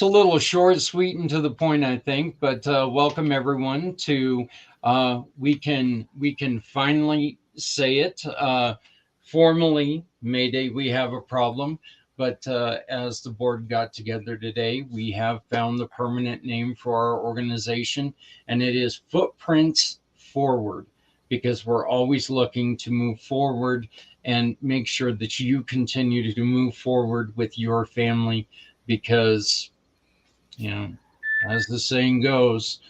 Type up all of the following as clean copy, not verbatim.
It's a little short, sweet, and to the point, I think. But welcome everyone to we can finally say it formally. Mayday, we have a problem. But as the board got together today, we have found the permanent name for our organization, and it is Footprints Forward, because we're always looking to move forward and make sure that you continue to move forward with your family, because you know, as the saying goes,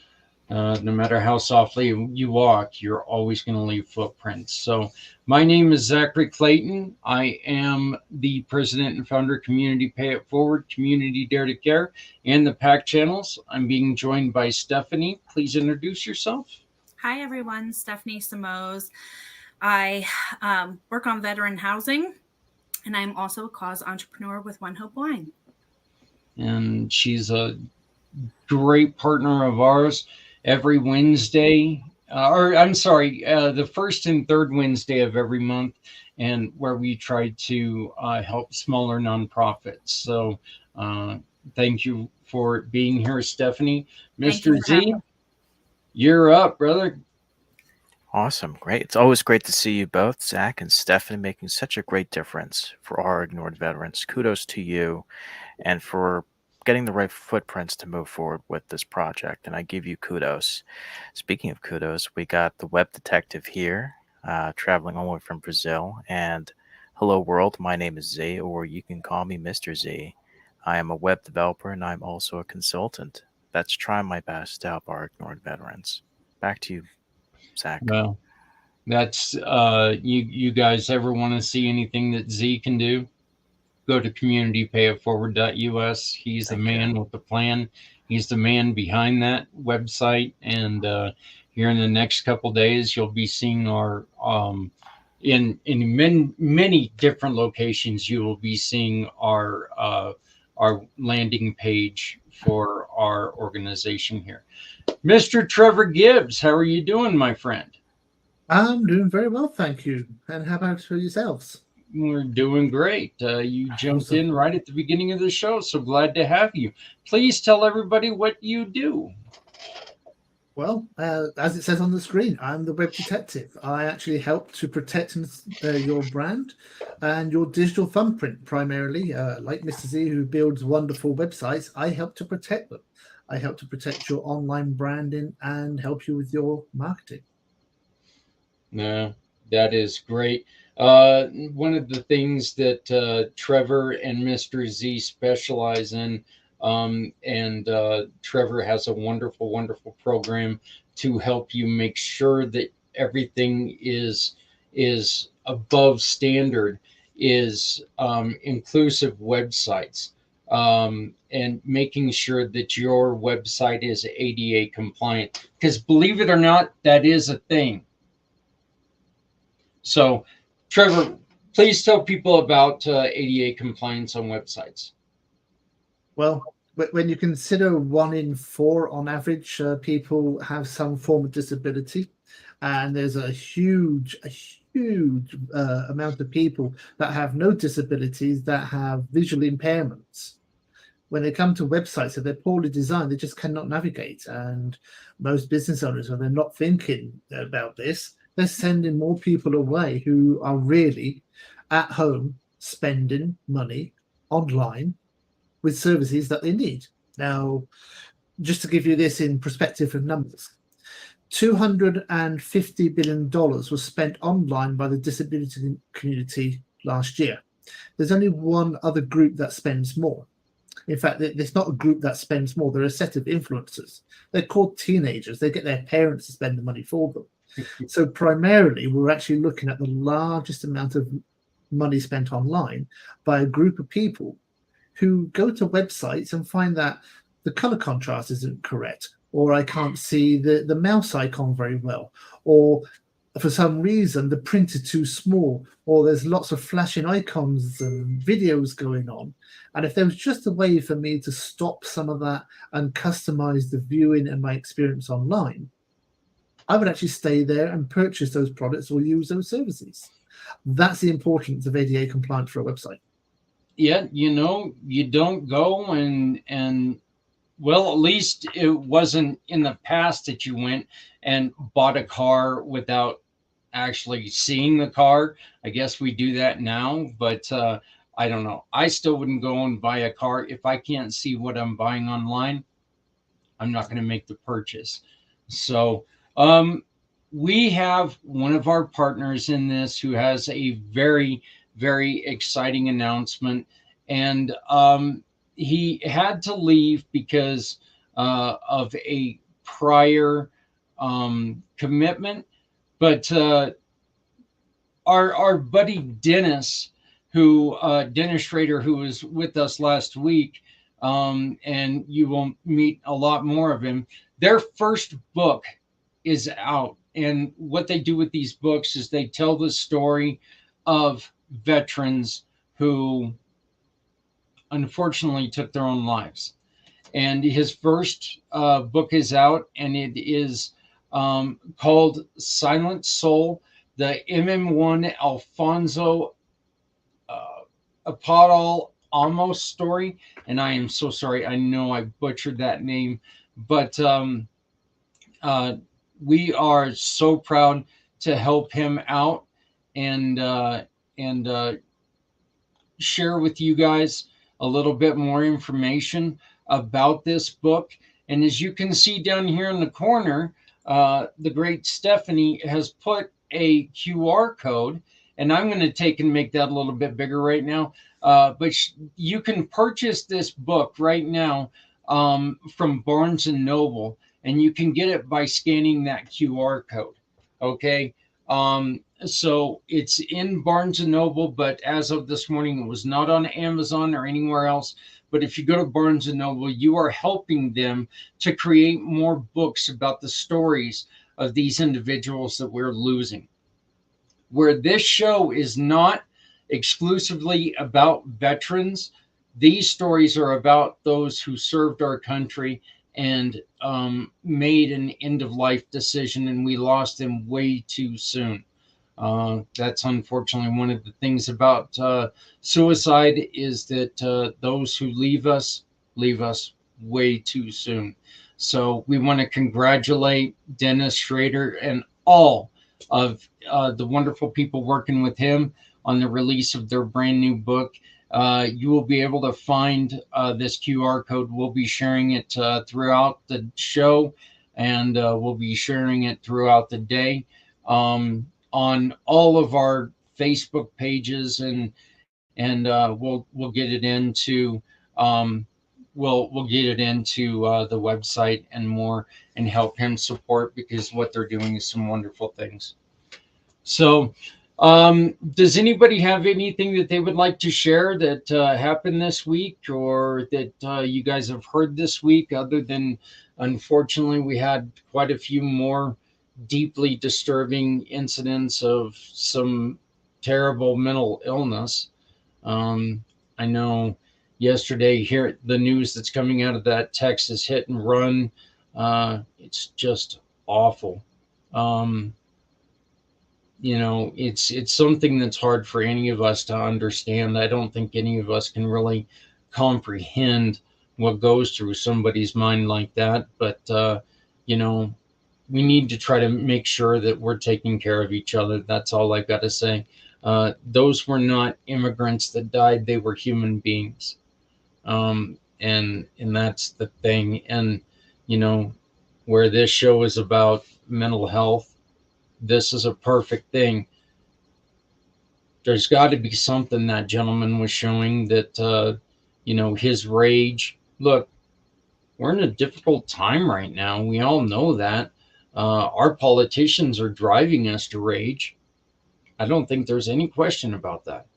no matter how softly you walk, you're always going to leave footprints. So, my name is Zachary Clayton. I am the president and founder of Community Pay It Forward, Community Dare to Care, and the PAC channels. I'm being joined by Stephanie. Please introduce yourself. Hi, everyone. Stephanie Simoes. I work on veteran housing, and I'm also a cause entrepreneur with One Hope Wine. And she's a great partner of ours every Wednesday, the first and third Wednesday of every month, and where we try to help smaller nonprofits. So thank you for being here, Stephanie. Mr. Z, you're up, brother. Awesome. Great. It's always great to see you both, Zach and Stephanie, making such a great difference for our ignored veterans. Kudos to you and for getting the right footprints to move forward with this project. And I give you kudos. Speaking of kudos, we got the web detective here, traveling all the way from Brazil. And hello, world. My name is Z, or you can call me Mr. Z. I am a web developer, and I'm also a consultant that's trying my best to help our ignored veterans. Back to you, Zach. Well, that's you guys ever want to see anything that Z can do? Go to communitypayitforward.us. He's the man with the plan. He's the man behind that website. And here in the next couple days, you'll be seeing our in many different locations. You will be seeing our landing page for our organization here. Mr. Trevor Gibbs, how are you doing, my friend? I'm doing very well, thank you. And how about for yourselves? We're doing great. You jumped in right at the beginning of the show, so glad to have you. Please tell everybody what you do. Well, as it says on the screen, I'm the web detective. I actually help to protect your brand and your digital thumbprint primarily. Like Mr. Z, who builds wonderful websites, I help to protect them. I help to protect your online branding and help you with your marketing. No, that is great. One of the things that Trevor and Mr. Z specialize in, and Trevor has a wonderful, wonderful program to help you make sure that everything is above standard, is inclusive websites. And making sure that your website is ADA compliant. Because believe it or not, that is a thing. So, Trevor, please tell people about ADA compliance on websites. Well, when you consider 1 in 4 on average, people have some form of disability, and there's a huge amount of people that have no disabilities that have visual impairments. When they come to websites, if they're poorly designed, they just cannot navigate. And most business owners, when they're not thinking about this, they're sending more people away who are really at home spending money online with services that they need. Now, just to give you this in perspective of numbers, $250 billion was spent online by the disability community last year. There's only one other group that spends more. In fact, there's not a group that spends more. They're a set of influencers. They're called teenagers. They get their parents to spend the money for them. So primarily, we're actually looking at the largest amount of money spent online by a group of people who go to websites and find that the color contrast isn't correct, or I can't see the mouse icon very well, or for some reason the print is too small, or there's lots of flashing icons and videos going on. And if there was just a way for me to stop some of that and customize the viewing and my experience online, I would actually stay there and purchase those products or use those services. That's the importance of ADA compliance for a website. yeah, you don't go and well, at least it wasn't in the past that you went and bought a car without actually seeing the car. I guess we do that now, but I don't know. I still wouldn't go and buy a car if I can't see what I'm buying online. I'm not going to make the purchase. So, um, we have one of our partners in this who has a very, very exciting announcement. And he had to leave because of a prior commitment. But our buddy Dennis, who Dennis Schrader, who was with us last week, and you will meet a lot more of him. Their first book is out, and what they do with these books is they tell the story of veterans who unfortunately took their own lives. And his first book is out, and it is called Silent Soul, the MM1 Alfonso Apadal Amos story. And I am so sorry. I know I butchered that name, but uh, we are so proud to help him out and share with you guys a little bit more information about this book. And as you can see down here in the corner, the great Stephanie has put a QR code, and I'm going to take and make that a little bit bigger right now. But you can purchase this book right now from Barnes and Noble, and you can get it by scanning that QR code. Okay. So it's in Barnes and Noble, but as of this morning, it was not on Amazon or anywhere else. But if you go to Barnes and Noble, you are helping them to create more books about the stories of these individuals that we're losing. Where this show is not exclusively about veterans, these stories are about those who served our country and made an end of life decision, and we lost them way too soon. That's unfortunately one of the things about suicide is that those who leave us way too soon. So we want to congratulate Dennis Schrader and all of the wonderful people working with him on the release of their brand new book. You will be able to find this QR code. We'll be sharing it throughout the show, and we'll be sharing it throughout the day. On all of our Facebook pages, and we'll get it into we'll get it into the website and more, and help him support, because what they're doing is some wonderful things. So, does anybody have anything that they would like to share that happened this week, or that you guys have heard this week, other than unfortunately we had quite a few more deeply disturbing incidents of some terrible mental illness? I know yesterday here the news that's coming out of that Texas hit and run, it's just awful. Um, it's something that's hard for any of us to understand. I don't think any of us can really comprehend what goes through somebody's mind like that. But you know, we need to try to make sure that we're taking care of each other. That's all I've got to say. Those were not immigrants that died; they were human beings, and that's the thing. And you know, where this show is about mental health, this is a perfect thing. There's got to be something that gentleman was showing that his rage. Look, we're in a difficult time right now. We all know that. Our politicians are driving us to rage. I don't think there's any question about that.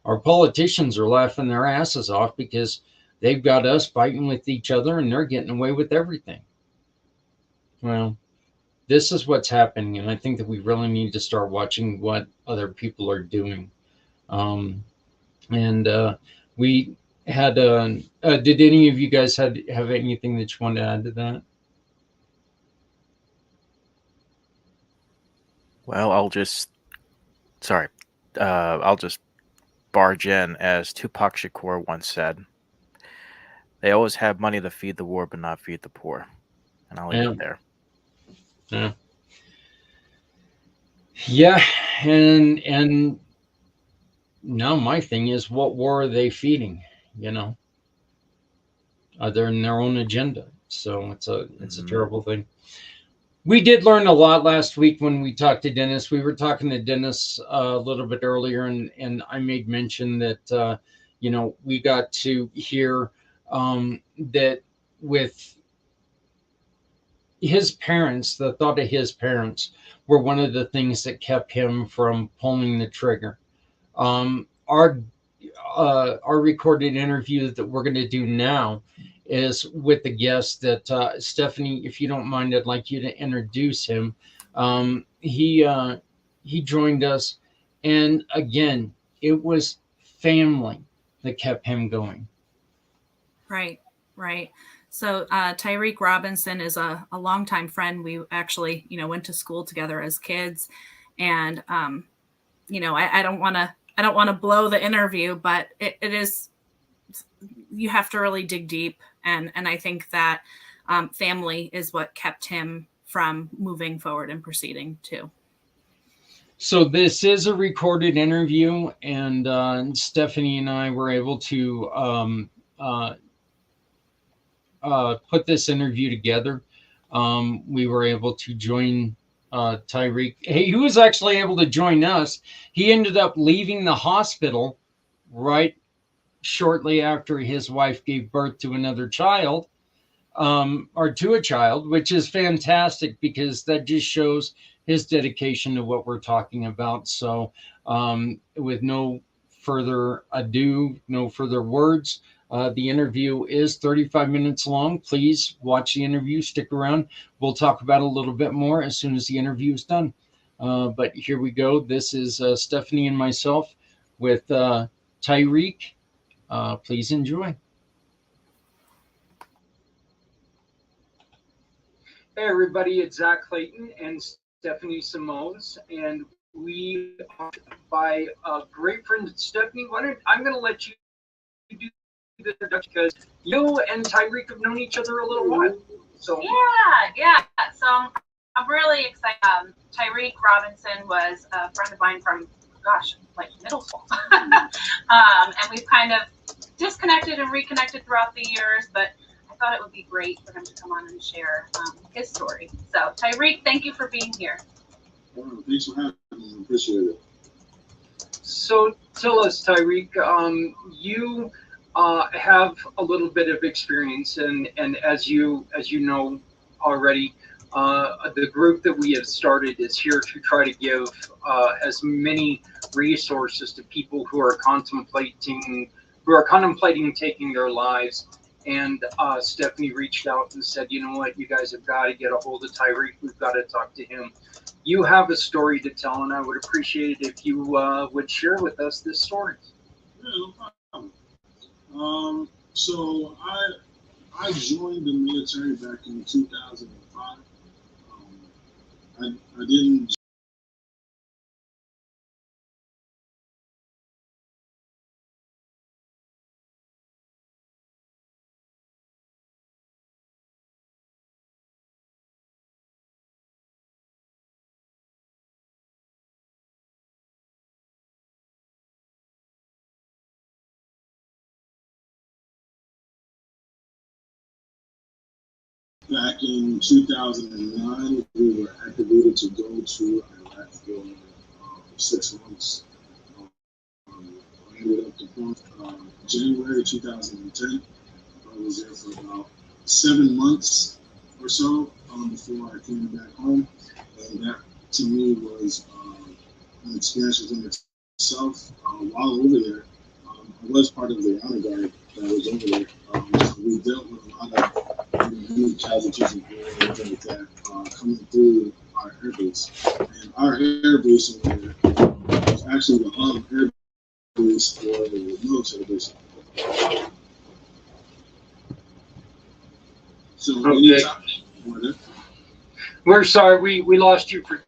Our politicians are laughing their asses off because they've got us fighting with each other and they're getting away with everything. Well, this is what's happening, and I think that we really need to start watching what other people are doing. Um, and we had. Did any of you guys have anything that you want to add to that? Well, I'll just sorry. I'll just barge in, as Tupac Shakur once said, they always have money to feed the war, but not feed the poor. And I'll leave Yeah. it there. Yeah. Yeah, and now my thing is, what war are they feeding? You know, they're in their own agenda, so it's a terrible thing. We did learn a lot last week when we talked to Dennis. We were talking to Dennis a little bit earlier, and I made mention that we got to hear that with his parents, the thought of his parents were one of the things that kept him from pulling the trigger. Um, our our recorded interview that we're going to do now is with the guest that Stephanie, if you don't mind, I'd like you to introduce him. He joined us, and again, it was family that kept him going. Right, right. So Tyreek Robinson is a longtime friend. We actually, went to school together as kids, and I don't want to blow the interview, but it is, you have to really dig deep, and I think that family is what kept him from moving forward and proceeding too. So this is a recorded interview, and Stephanie and I were able to put this interview together. We were able to join Tyreek. He was actually able to join us. He ended up leaving the hospital right shortly after his wife gave birth to another child, or to a child, which is fantastic because that just shows his dedication to what we're talking about. So with no further ado, no further words, the interview is 35 minutes long. Please watch the interview, stick around. We'll talk about it a little bit more as soon as the interview is done. But here we go. This is Stephanie and myself with Tyreek. Please enjoy. Hey everybody, it's Zach Clayton and Stephanie Simons, and we are by a great friend Stephanie. I'm going to let you do the introduction because you and Tyreek have known each other a little while. So yeah. So I'm really excited. Tyreek Robinson was a friend of mine from, like middle school, and we've kind of disconnected and reconnected throughout the years, but I thought it would be great for him to come on and share his story. So, Tyreek, thank you for being here. Thanks for having me. I appreciate it. So, tell us, Tyreek, you have a little bit of experience, and as you know already, the group that we have started is here to try to give as many resources to people who are contemplating taking their lives. And Stephanie reached out and said, you know what, you guys have got to get a hold of Tyreek. We've got to talk to him. You have a story to tell, and I would appreciate it if you would share with us this story. Yeah, no problem. So I joined the military back in 2005. I didn't. Back in 2009, we were activated to go to Iraq for 6 months. I ended up deploying January 2010. I was there for about 7 months or so before I came back home, and that to me was an experience within itself. While over there, I was part of the honor guard that was over there. So we dealt with a lot of many casualties and things like that coming through our air base. And our air base over there was actually the air base for the military base. So Okay. We're sorry, we lost you for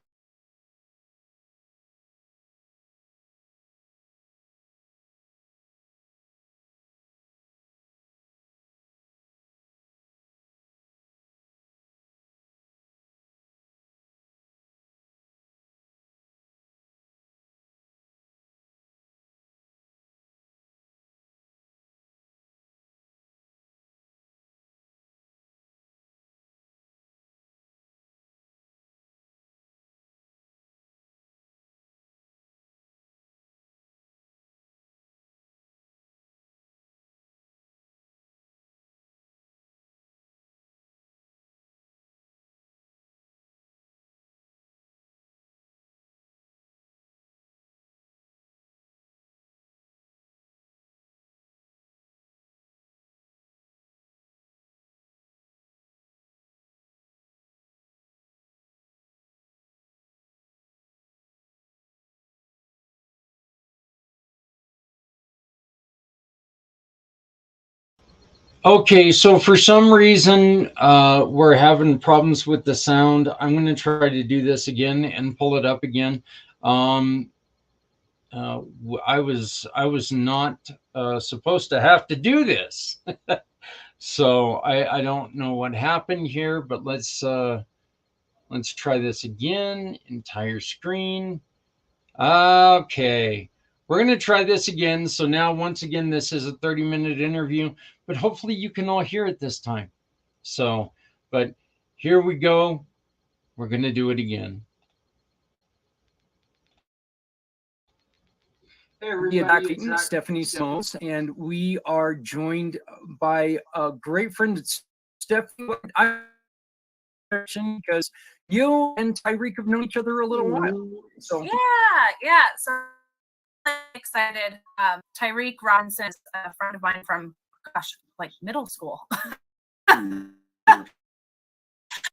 Okay, so for some reason, we're having problems with the sound. I'm going to try to do this again and pull it up again. Um, I was not supposed to have to do this, so I don't know what happened here. But let's try this again. Entire screen. Okay. We're going to try this again. So now, once again, this is a 30-minute interview, but hopefully you can all hear it this time. So, but here we go. We're going to do it again. Hey everybody, it's Stephanie Smalls, and we are joined by a great friend, Stephanie. Because you and Tyreek have known each other a little while. So Yeah. So I'm excited. Tyreek Robinson is a friend of mine from, gosh, like middle school. Kind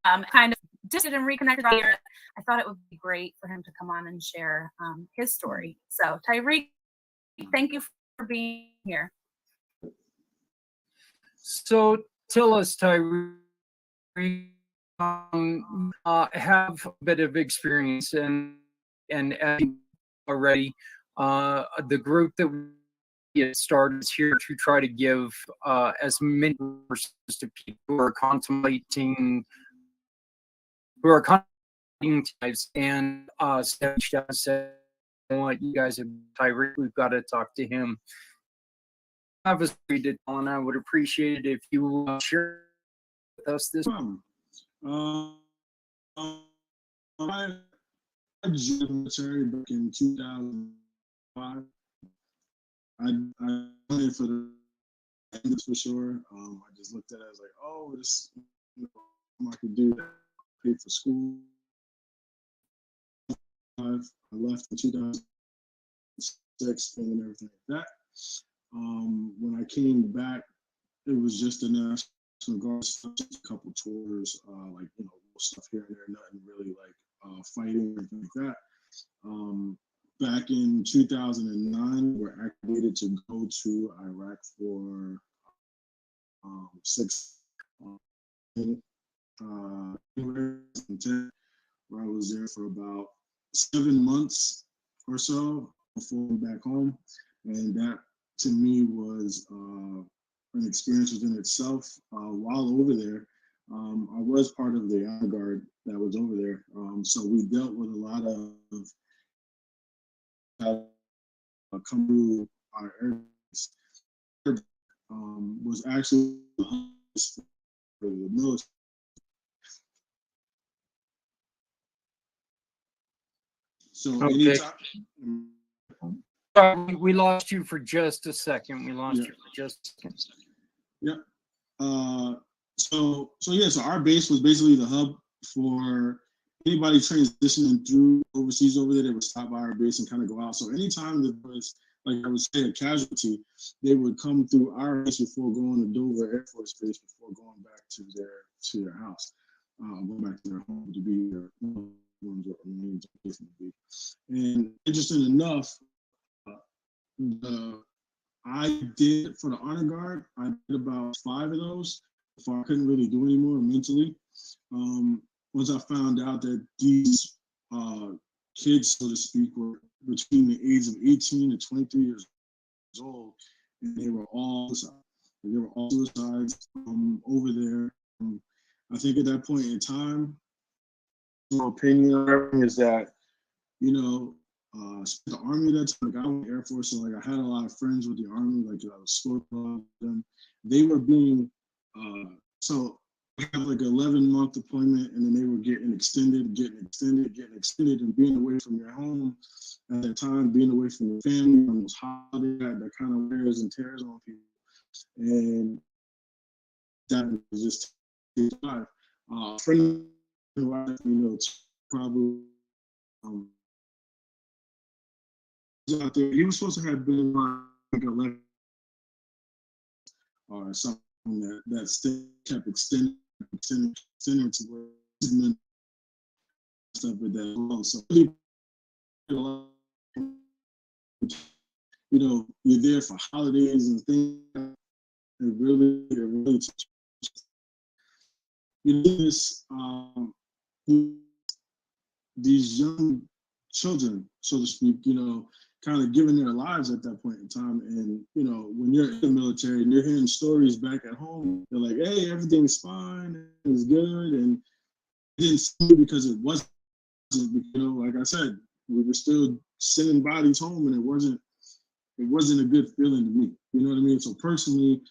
of distant and reconnected here. I thought it would be great for him to come on and share his story. So Tyreek, thank you for being here. So tell us, Tyreek, have a bit of experience and already the group that we started is here to try to give as many resources to people who are contemplating lives, and said, "What you guys have, Tyreek, we've got to talk to him." Have us read it, and I would appreciate it if you share with us this. I joined the military back in 2005. I went for the endings for sure. I just looked at it as like, oh, this I could do that. Pay for school. I left in 2006 and everything like that. When I came back, it was just a National Guard stuff, just a couple tours, like stuff here and there, nothing really like fighting or anything like that. Back in 2009, we were activated to go to Iraq for 2010, where I was there for about 7 months or so before I went back home, and that to me was an experience within itself. While over there, I was part of the honor guard that was over there, so we dealt with a lot of come through our areas. Was actually for the military. So Okay. anytime. We lost you for just a second. Yeah. So our base was basically the hub for anybody transitioning through overseas over there. They would stop by our base and kind of go out. So anytime there was, like I would say, a casualty, they would come through our base before going to Dover Air Force Base before going back to their house, going back to their home to be their ones or remains. And interesting enough, I did for the honor guard. I did about 5 of those before I couldn't really do anymore mentally. Once I found out that these kids, so to speak, were between the age of 18 and 23 years old, and they were all suicides over there. I think at that point in time, my opinion is that, the Army at that time, like I was in the Air Force, so like I had a lot of friends with the Army, like I was spoke about them. They were being, so we have like an 11-month deployment, and then they were getting extended, and being away from your home at that time, being away from your family on those holidays, that kind of wears and tears on people. And that was just life. Friend who I probably out there. He was supposed to have been like 11 or something that still kept extending to where stuff with that long. So you're there for holidays and things. it really, you know, these young children, so to speak, you know, kind of giving their lives at that point in time. And, you know, when you're in the military and you're hearing stories back at home, they're like, hey, everything's fine, it's good. And it didn't seem because it wasn't, you know, like I said, we were still sending bodies home, and it wasn't a good feeling to me. You know what I mean? So personally,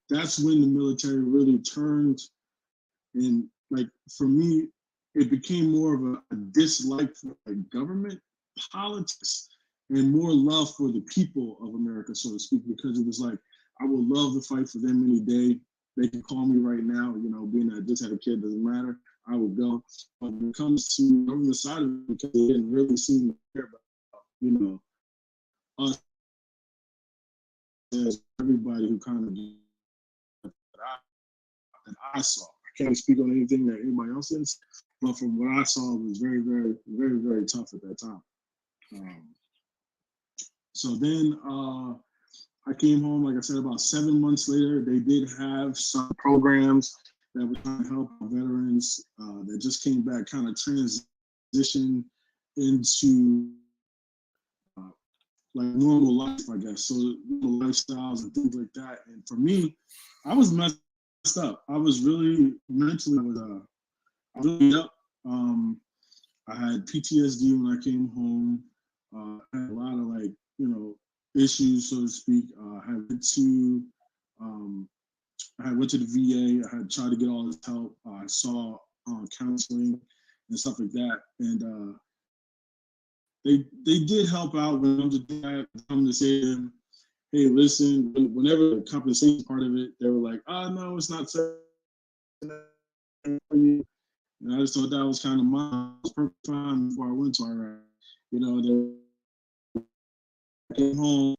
that's when the military really turned, and like for me, it became more of a dislike for like government politics and more love for the people of America, so to speak, because it was like I would love to fight for them any day. They can call me right now, you know, being that I just had a kid, doesn't matter. I would go. But when it comes to the government side of it, because they didn't really seem to care about, you know, us as everybody who kind of that I saw. I can't speak on anything that anybody else is, but from what I saw, it was very, very, very, very tough at that time. So then I came home, like I said, about 7 months later. They did have some programs that were trying to help veterans that just came back kind of transition into like normal life, I guess. So normal lifestyles and things like that. And for me, I was messed up. I was really mentally, I was really up. I had PTSD when I came home. I had a lot of like, you know, issues, so to speak. I went to the VA. I had tried to get all this help. I saw counseling and stuff like that. And they did help out when I'm just coming to say to them, hey, listen, whenever the compensation part of it, they were like, oh, no, it's not for you. And I just thought that was kind of my perfect time before I went to Iraq. You know, they came home,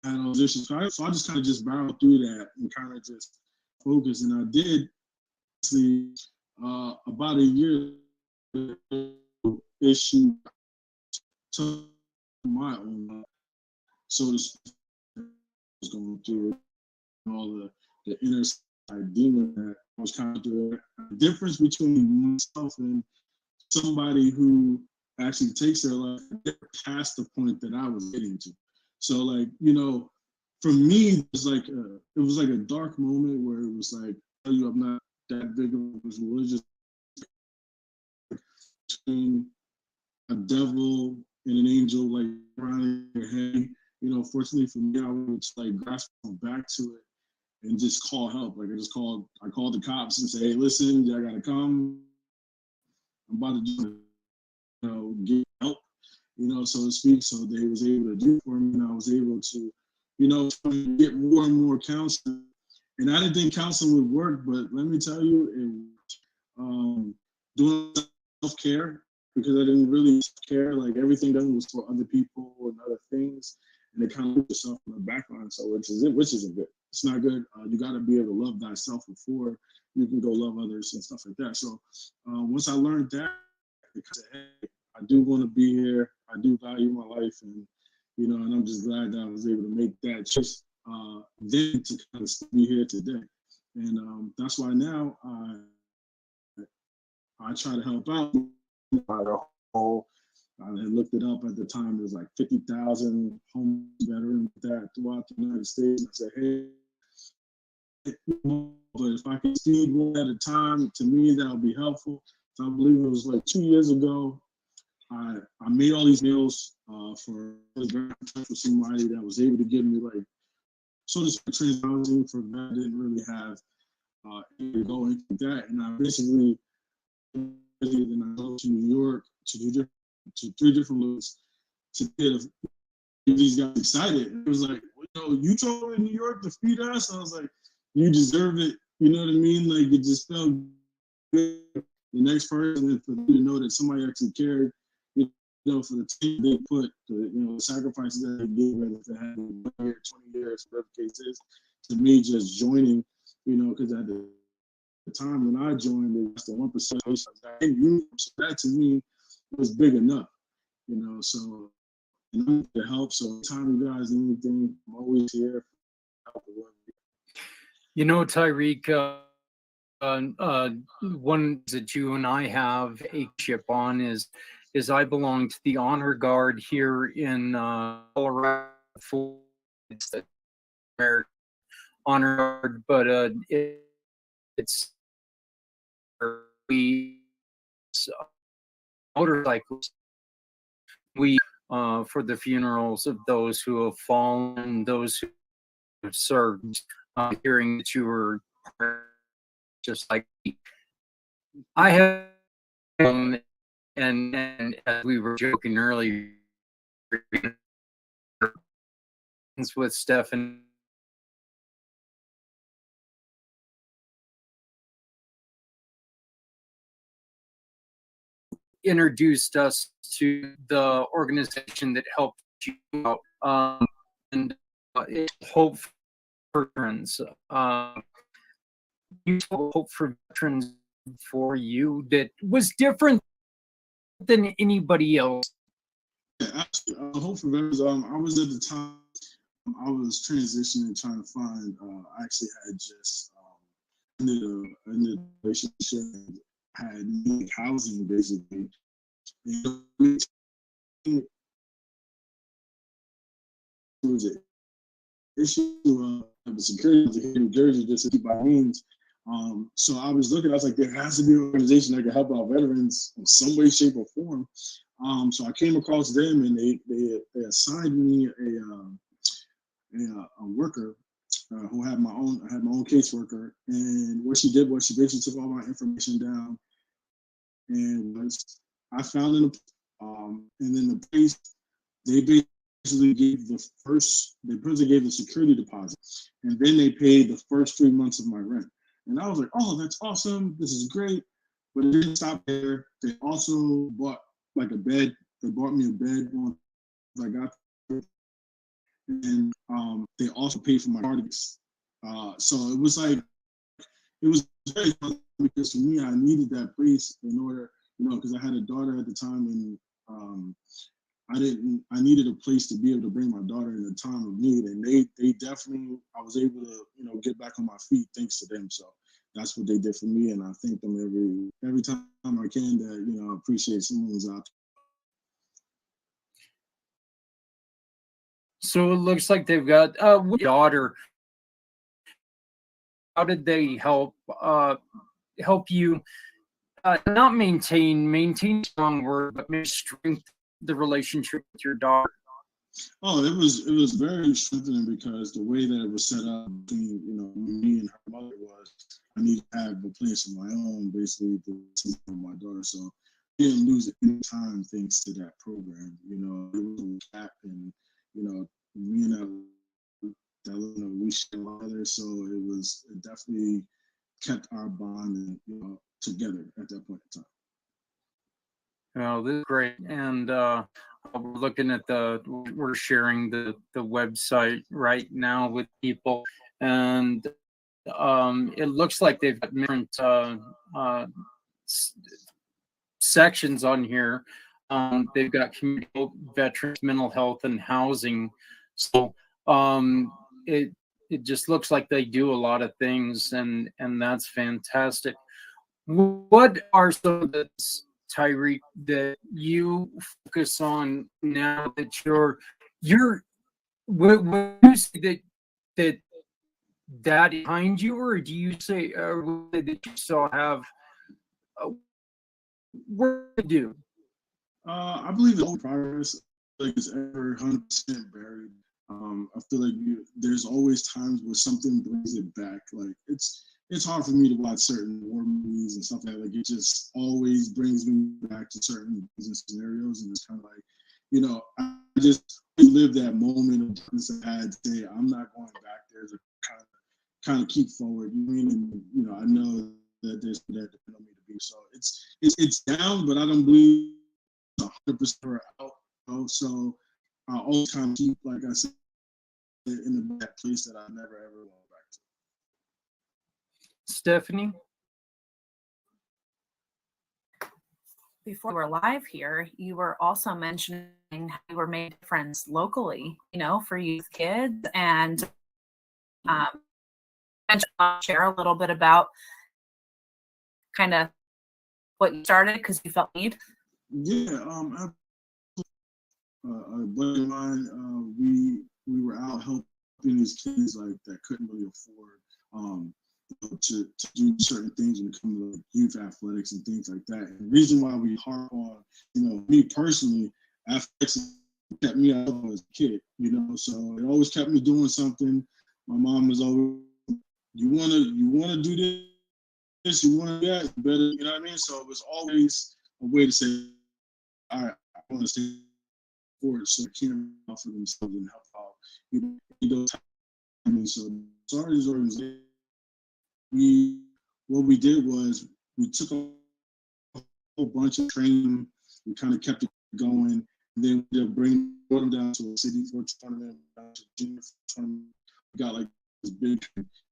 I had all those issues. So I just kind of just barreled through that and kind of just focused. And I did see about a year issue to my own life. So to speak, was going through all the inner side demon that I was kind of doing. The difference between myself and somebody who actually takes their life past the point that I was getting to. So like, you know, for me, it was like a dark moment where it was like, tell you I'm not that big of a religious between a devil and an angel like around your head. You know, fortunately for me, I would just like grasp back to it and just call help. Like I called the cops and say, hey, listen, y'all gotta come. I'm about to do, you know, get help, you know, so to speak. So they was able to do it for me, and I was able to, you know, get more and more counseling. And I didn't think counseling would work, but let me tell you, doing self-care, because I didn't really care. Like everything done was for other people and other things, and they kind of put yourself in the background. So which isn't good. It's not good. You got to be able to love thyself before you can go love others and stuff like that. So once I learned that, because hey, I do want to be here. I do value my life, and you know, and I'm just glad that I was able to make that choice then to kind of be here today. And that's why now I try to help out. I looked it up at the time. It was like 50,000 homeless veterans that throughout the United States. I said, hey, but if I can feed one at a time, to me that would be helpful. So I believe it was like 2 years ago. I made all these meals for somebody that was able to give me like so to speak housing for that I didn't really have to go into that, and I basically then I go to New York to three different looks to get these guys excited. It was like, well, you told me in New York to feed us. I was like, you deserve it. You know what I mean? Like it just felt good. The next person, and for them to know that somebody actually cared, you know, for the team they put, the sacrifices that they did, whether if it had 1 year, 20 years, whatever the case is, to me just joining, you know, because at the time when I joined, it was the 1%. So that to me was big enough, you know. So and I'm to help. So anytime you guys need anything, I'm always here. You know, Tyreek, one that you and I have a chip on is I belong to the honor guard here in Colorado. It's the American honor guard, but it's we motorcycles. We for the funerals of those who have fallen, those who have served. Hearing that you were just like me. I have, and as we were joking earlier, with Stefan. Introduced us to the organization that helped you out, and it's Hope for Veterans. You Hope for Veterans for you that was different than anybody else. Yeah, actually, Hope for Veterans. I was at the time. I was transitioning, trying to find. I actually had just ended a relationship, had needed housing basically. And it was an issue of the security here in New Jersey, just by means. So I was looking. I was like, there has to be an organization that can help out veterans in some way, shape, or form. So I came across them, and they assigned me a worker who had my own. I had my own caseworker, and what she did was she basically took all my information down, and I found in and then the place they basically gave the security deposit, and then they paid the first 3 months of my rent. And I was like, oh, that's awesome. This is great. But it didn't stop there. They also bought like a bed. They bought me a bed once I got there. And they also paid for my parties. So it was very fun because for me, I needed that place in order, because I had a daughter at the time, and I needed a place to be able to bring my daughter in a time of need, and they definitely, I was able to, get back on my feet thanks to them. So that's what they did for me, and I thank them every time I can that, I appreciate someone's out. So it looks like they've got daughter. How did they help you not maintain strong word, but maybe strengthen the relationship with your daughter? Oh, it was very strengthening because the way that it was set up between, me and her mother was I need to have a place of my own, basically, to take care of my daughter. So I didn't lose any time thanks to that program. It was a cap, and me and we shared together, so it definitely kept our bond together at that point in time. Oh, this is great. And we're looking at we're sharing the website right now with people, and it looks like they've got different sections on here. They've got community, veterans, mental health, and housing. So it just looks like they do a lot of things, and that's fantastic. What are some of the, Tyreek, that you focus on now that you're when you say that behind you, or do you say that you still have work to do? I believe the whole progress is ever 100% buried. I feel like there's always times where something brings it back. Like it's hard for me to watch certain war movies and stuff like that. Like it just always brings me back to certain scenarios, and it's kind of like, I just live that moment of darkness I had to say I'm not going back there to kind of keep forward. You mean, and I know that there's that depend on me to be. So it's down, but I don't believe 100% out. So I always kind of keep, like I said, in that place that I never ever went back to. Stephanie? Before we were live here, you were also mentioning how you were making friends locally, for youth kids, and share a little bit about kind of what you started because you felt need? Yeah, a buddy of mine, we were out helping these kids like that couldn't really afford to do certain things when it comes to like youth athletics and things like that. And the reason why we harp on, me personally, athletics kept me out as a kid, so it always kept me doing something. My mom was always, you wanna do this, you wanna do that, you better, you know what I mean? So it was always a way to say, all right, I want to stay forward so they can offer themselves and help out. Those times. So started this organization. What we did was we took a whole bunch of training. We kind of kept it going. And then we brought them down to a city for a tournament, down to a junior tournament. We got like this big,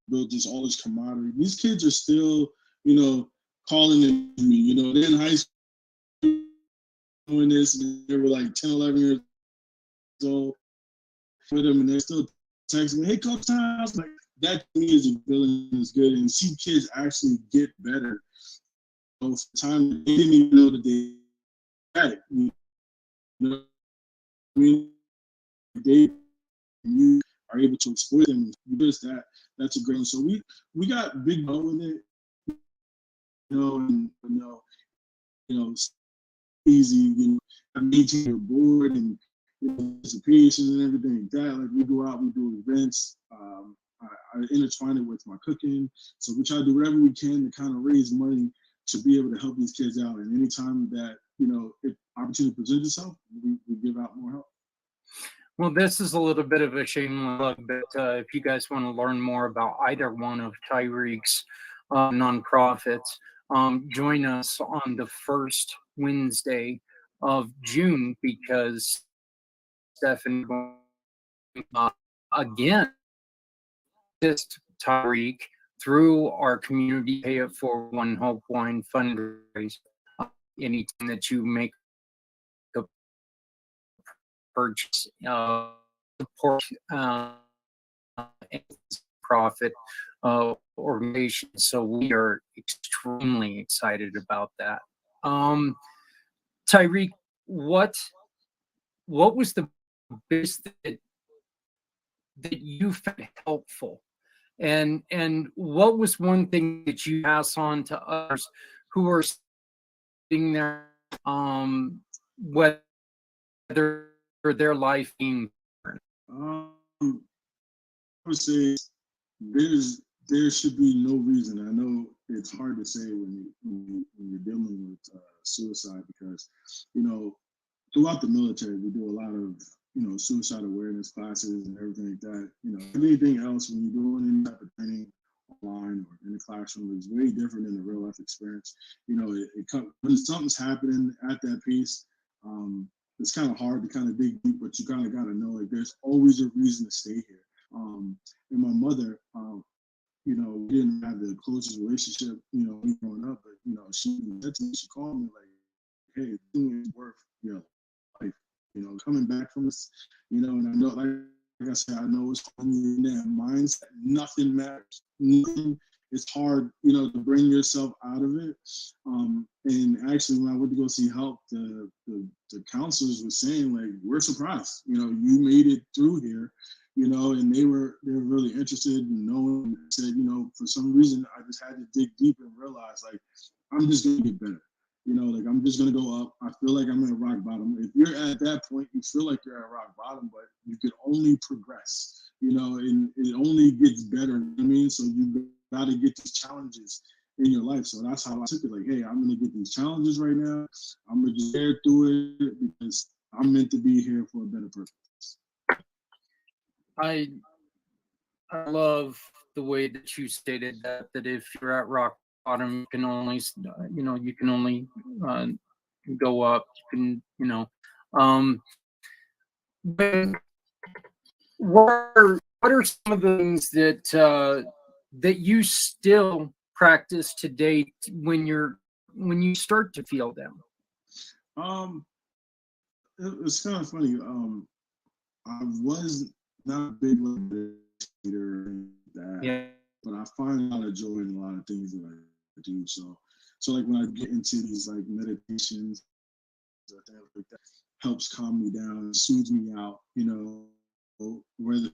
built all this camaraderie. These kids are still, calling it me. They're in high school doing this, and they were like 10, 11 years old for them, and they're still texting me, "Hey, Coach Tom." I was like, that to me is a feeling is good, and see kids actually get better. So for time they didn't even know that they had it. You know what I mean? You are able to exploit them. That's a great one. So we got big go with it, and easy, maintain your board and participations and everything like that. Like we go out, we do events. I intertwine it with my cooking. So we try to do whatever we can to kind of raise money to be able to help these kids out. And anytime that, if opportunity presents itself, we give out more help. Well, this is a little bit of a shameless plug, but if you guys want to learn more about either one of Tyreek's nonprofits, join us on the first Wednesday of June because Stephanie, again, assist Tyreek through our community pay it for One Hope Wine fundraiser. Anytime that you make a purchase, support profit organization. So we are extremely excited about that. Tyreek, what was the biggest that you found helpful, and what was one thing that you pass on to others who are sitting there, whether their life being I would say there should be no reason. I know it's hard to say when you're dealing with suicide because throughout the military we do a lot of suicide awareness classes and everything like that. Anything else when you're doing any type of training online or in the classroom is way different than the real life experience. When something's happening at that piece. It's kind of hard to kind of dig deep, but you kind of got to know like there's always a reason to stay here. And my mother, we didn't have the closest relationship, growing up, but she called me like, "Hey, it's worth life, coming back from this, and I know, like I said, I know it's in that mindset. Nothing matters. Nothing. It's hard, to bring yourself out of it. And actually, when I went to go see help, the counselors were saying like, "We're surprised, you made it through here." And they were really interested in knowing. Said, for some reason, I just had to dig deep and realize, like, I'm just gonna get better. Like I'm just gonna go up. I feel like I'm at rock bottom. If you're at that point, you feel like you're at rock bottom, but you can only progress. And it only gets better. You know what I mean, so you got to get these challenges in your life. So that's how I took it. Like, hey, I'm gonna get these challenges right now. I'm gonna just bear through it because I'm meant to be here for a better purpose. I love the way that you stated that if you're at rock bottom, you can only go up. You can, what are some of the things that you still practice today when you start to feel them? It's kind of funny. I was not a big leader that, yeah, but I find a lot of joy in a lot of things that I do. So like when I get into these like meditations or things like that, helps calm me down, soothes me out, you know, whether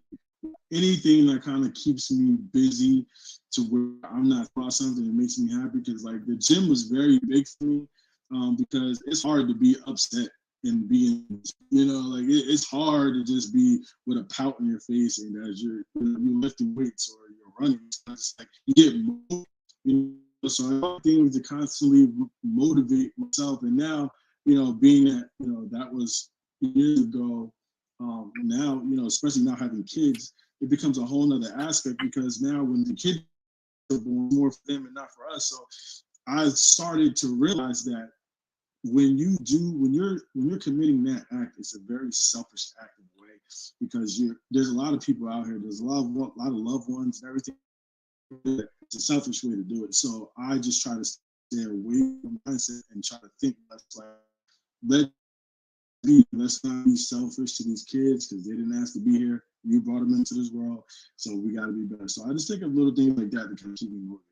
anything that kind of keeps me busy to where I'm not about something that makes me happy. Because like the gym was very big for me, because it's hard to be upset and being, you know, like it's hard to just be with a pout on your face and as you're lifting weights or you're running. It's like you get moved, you know. So I want things to constantly motivate myself. And now, you know, being that, you know, that was years ago. Now, you know, especially now having kids, it becomes a whole nother aspect, because now when the kids are born, more for them and not for us. So I started to realize that when you're committing that act, it's a very selfish act in a way, because there's a lot of people out here, there's a lot of loved ones and everything. It's a selfish way to do it. So I just try to stay away from mindset and try to think less like, let's not be selfish to these kids because they didn't ask to be here. You brought them into this world, so we got to be better. So I just think of little things like that to kind of keep me motivated.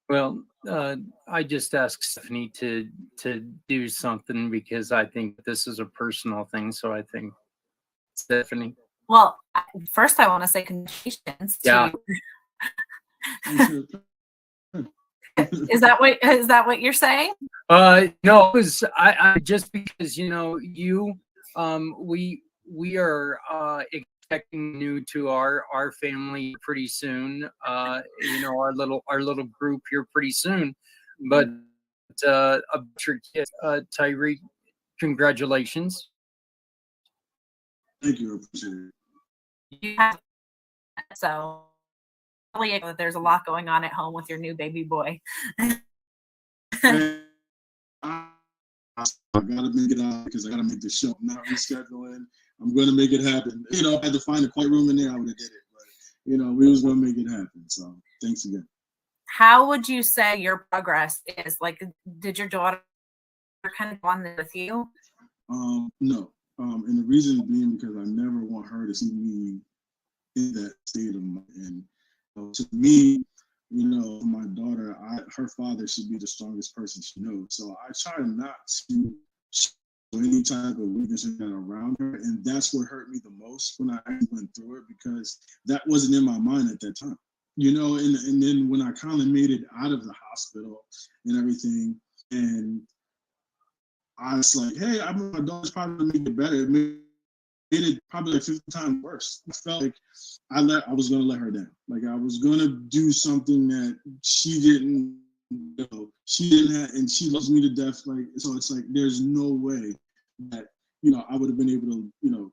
Well, I just asked Stephanie to do something because I think this is a personal thing. So I think Stephanie. Well, first I want to say congratulations. Yeah. Is that what you're saying? No, it was I just because, you know, we are expecting new to our family pretty soon. You know, our little group here pretty soon. But about your kid, Tyreek, congratulations. Thank you, I appreciate it. Yeah. So there's a lot going on at home with your new baby boy. I gotta make it out because I gotta make the show. I'm not rescheduling. I'm gonna make it happen. You know, if I had to find a quiet room in there, I would have did it. But you know, we was gonna make it happen. So thanks again. How would you say your progress is? Like, did your daughter kind of go on this with you? No. And the reason being because I never want her to see me in that state of mind. And to me, you know, my daughter, her father should be the strongest person she knows. So I try not to show any type of weakness around her. And that's what hurt me the most when I went through it, because that wasn't in my mind at that time. You know, and then when I kind of made it out of the hospital and everything, and I was like, hey, my daughter's probably gonna make it better. It made it probably like 50 times worse. I felt like I was gonna let her down. Like I was gonna do something that she didn't know. She didn't have, and she loves me to death. Like, so it's like there's no way that, you know, I would have been able to, you know,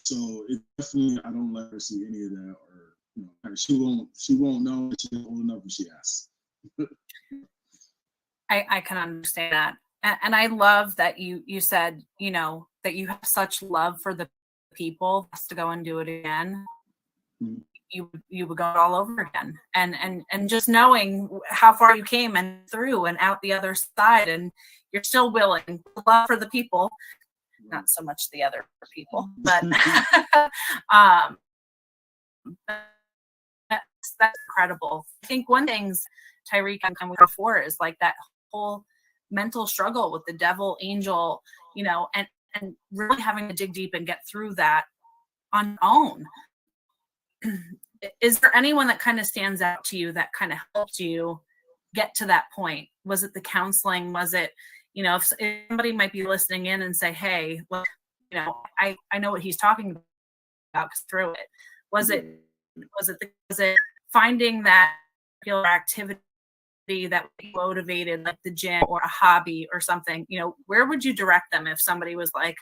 so it definitely, I don't let her see any of that, or you know, she won't know that she's old enough when she asks. I can understand that. And I love that you said, you know, that you have such love for the people to go and do it again. Mm-hmm. You would go all over again. And just knowing how far you came and through and out the other side, and you're still willing. Love for the people, not so much the other people, but that's incredible. I think one things Tyreek and come with before is like that whole mental struggle with the devil, angel, you know, and really having to dig deep and get through that on your own. Is there anyone that kind of stands out to you that kind of helped you get to that point? Was it the counseling? Was it, you know, if somebody might be listening in and say, hey, well, you know, I know what he's talking about through it. Was it finding that particular activity that motivated, like the gym or a hobby or something? You know, where would you direct them if somebody was like,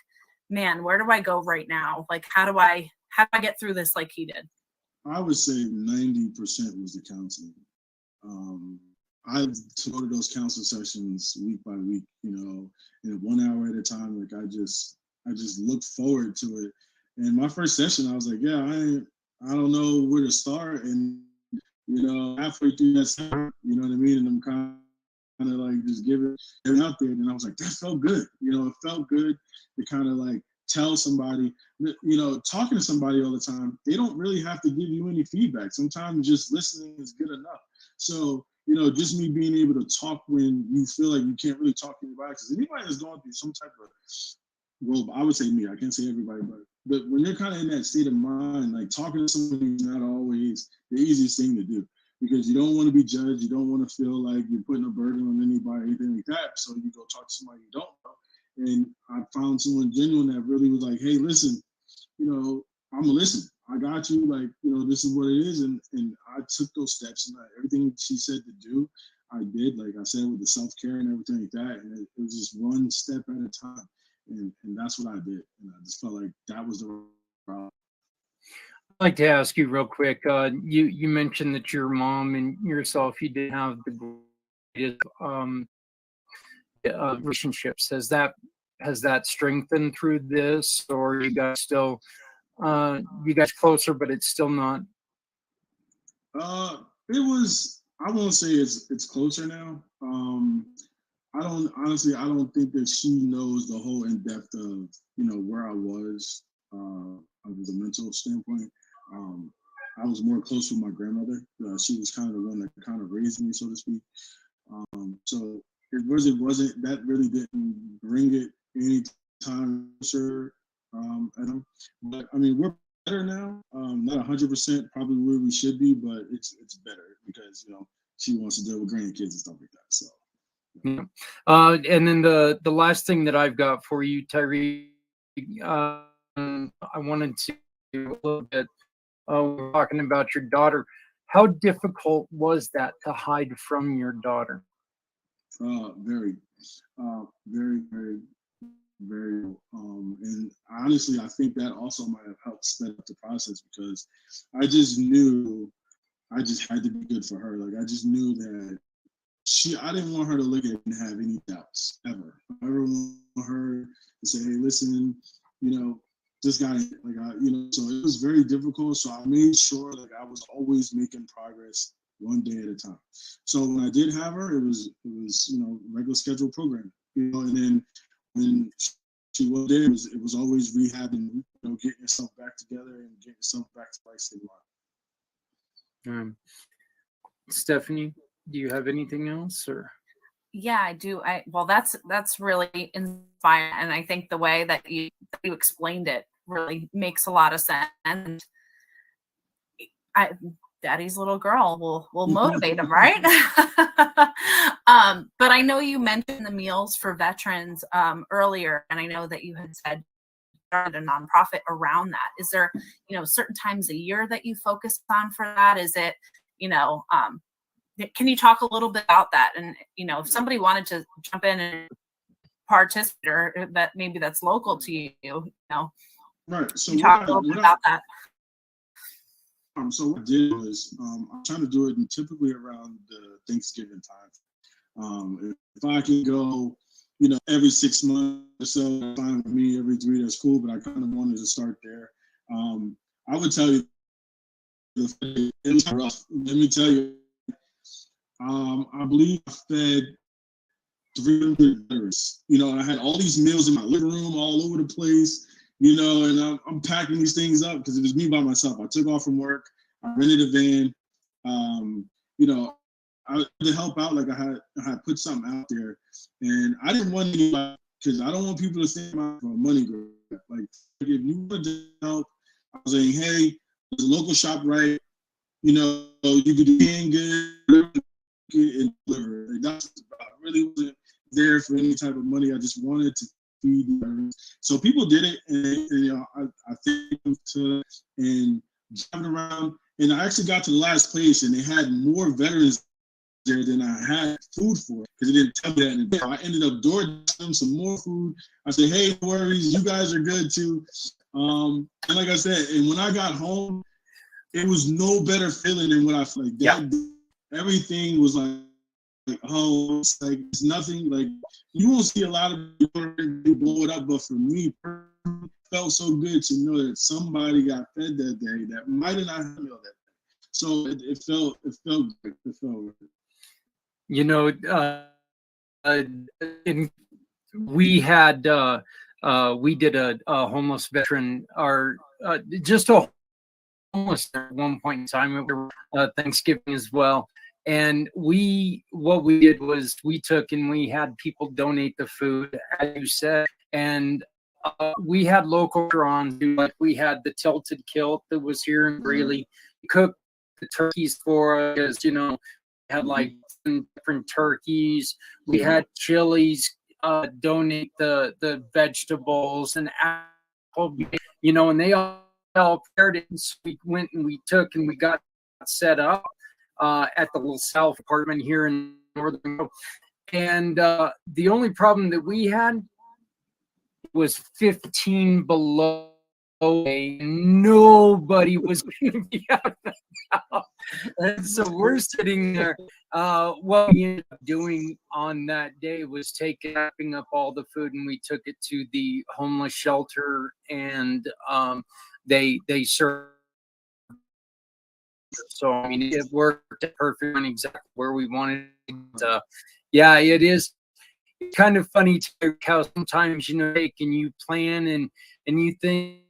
man, where do I go right now? Like, how do I get through this like he did? I would say 90% was the counseling. I go to those counseling sessions week by week, you know, and 1 hour at a time. Like I just looked forward to it. And my first session, I was like, yeah, I don't know where to start. And you know, halfway through that session, you know what I mean? And I'm kind of like just giving it out there. And I was like, that felt good. You know, it felt good to kind of like tell somebody, talking to somebody all the time, they don't really have to give you any feedback. Sometimes just listening is good enough. So, just me being able to talk when you feel like you can't really talk to anybody, because anybody that's going through some type of, well, I would say me, I can't say everybody, but when you're kind of in that state of mind, like talking to somebody is not always the easiest thing to do, because you don't want to be judged. You don't want to feel like you're putting a burden on anybody, anything like that. So you go talk to somebody you don't know. And I found someone genuine that really was like, hey, listen, I'm gonna listen. I got you. Like, this is what it is. And I took those steps, and everything she said to do, I did. Like I said, with the self-care and everything like that. And it was just one step at a time. And that's what I did. And I just felt like that was the route. I'd like to ask you real quick. You mentioned that your mom and yourself, you did have the greatest relationships. Has that strengthened through this, or are you guys still you guys closer, but it's still not? It was. I won't say it's closer now. I don't think that she knows the whole in depth of where I was of the mental standpoint. I was more close with my grandmother. She was kind of the one that kind of raised me, so to speak. So it wasn't that really didn't bring it any time closer at them. But I mean, we're better now. Not 100% probably where we should be, but it's better because she wants to deal with grandkids and stuff like that. So. Yeah. And then the last thing that I've got for you, Tyreek, I wanted to a little bit. We're talking about your daughter. How difficult was that to hide from your daughter? Very, very, very, very. And honestly, I think that also might have helped speed up the process, because I just knew I just had to be good for her. Like I just knew that I didn't want her to look at it and have any doubts ever. I never want her to say, hey, listen, this guy, so it was very difficult. So I made sure like I was always making progress one day at a time. So when I did have her, it was regular scheduled programming, and then when she was there, it was always rehabbing, getting yourself back together and getting yourself back to life state line. Stephanie, do you have anything else, or? Yeah, I do. Well, that's really inspiring, and I think the way that you explained it really makes a lot of sense. And Daddy's little girl will motivate him, right? But I know you mentioned the meals for veterans earlier, and I know that you had said started a nonprofit around that. Is there certain times a year that you focus on for that? Is it can you talk a little bit about that? And if somebody wanted to jump in and participate, or that maybe that's local to you, right? So can you talk a little bit about that? So what I did was I'm trying to do it typically around the Thanksgiving time. If I can go, every 6 months or so, fine with me. Every 3, that's cool. But I kind of wanted to start there. I would tell you, it was rough. Let me tell you. I believe I fed 300 veterans. I had all these meals in my living room all over the place, and I'm packing these things up because it was me by myself. I took off from work. I rented a van. I had to help out. Like I had put something out there, and I didn't want anybody, because I don't want people to think about money grab. Like if you want to help, I was saying, hey, there's a local shop, right? You could do being good. And deliver. That's I really wasn't there for any type of money. I just wanted to feed the veterans. So people did it, and I thank them to and driving around. And I actually got to the last place, and they had more veterans there than I had food for, because it didn't tell me that in advance. I ended up DoorDashing them some more food. I said, hey, no worries, you guys are good too. And like I said, and when I got home, it was no better feeling than what I felt like that. Yeah. Everything was like, oh, it's nothing. Like, you won't see a lot of people blow it up, but for me, it felt so good to know that somebody got fed that day that might have not had meal that day. So it felt good. It felt good. We had we did a homeless veteran, or just a homeless at one point in time, Thanksgiving as well. And what we did was we took and we had people donate the food, as you said, and we had local restaurants. Like we had the Tilted Kilt that was here in Greeley. We cooked the turkeys for us, had like different turkeys. We had Chili's donate the vegetables and apple, and they all prepared it. And so we went and we took and we got set up at the little South apartment here in Northern. And the only problem that we had was 15 below. Nobody was going to be out of the house. And so we're sitting there. What we ended up doing on that day was wrapping up all the food, and we took it to the homeless shelter, and they served. So I mean, it worked perfect on exactly where we wanted it. Yeah, it is kind of funny too how sometimes take and you plan and you think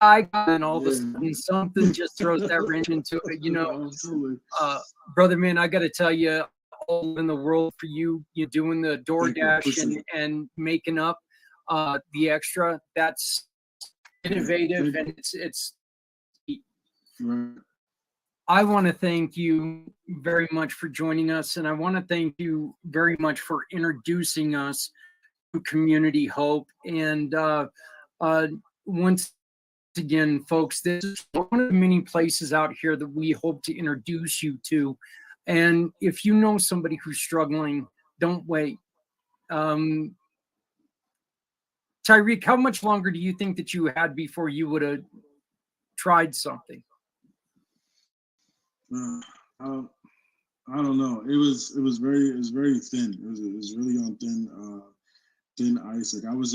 and all of a sudden something just throws that wrench into it. Brother man, I got to tell you, all in the world for you doing the DoorDash and making up the extra. That's innovative, and it's Right. I want to thank you very much for joining us, and I want to thank you very much for introducing us to Community Hope. And once again, folks, this is one of the many places out here that we hope to introduce you to. And if you know somebody who's struggling, don't wait. Tyreek, how much longer do you think that you had before you would have tried something? I don't know. It was very thin. It was really on thin ice. Like I was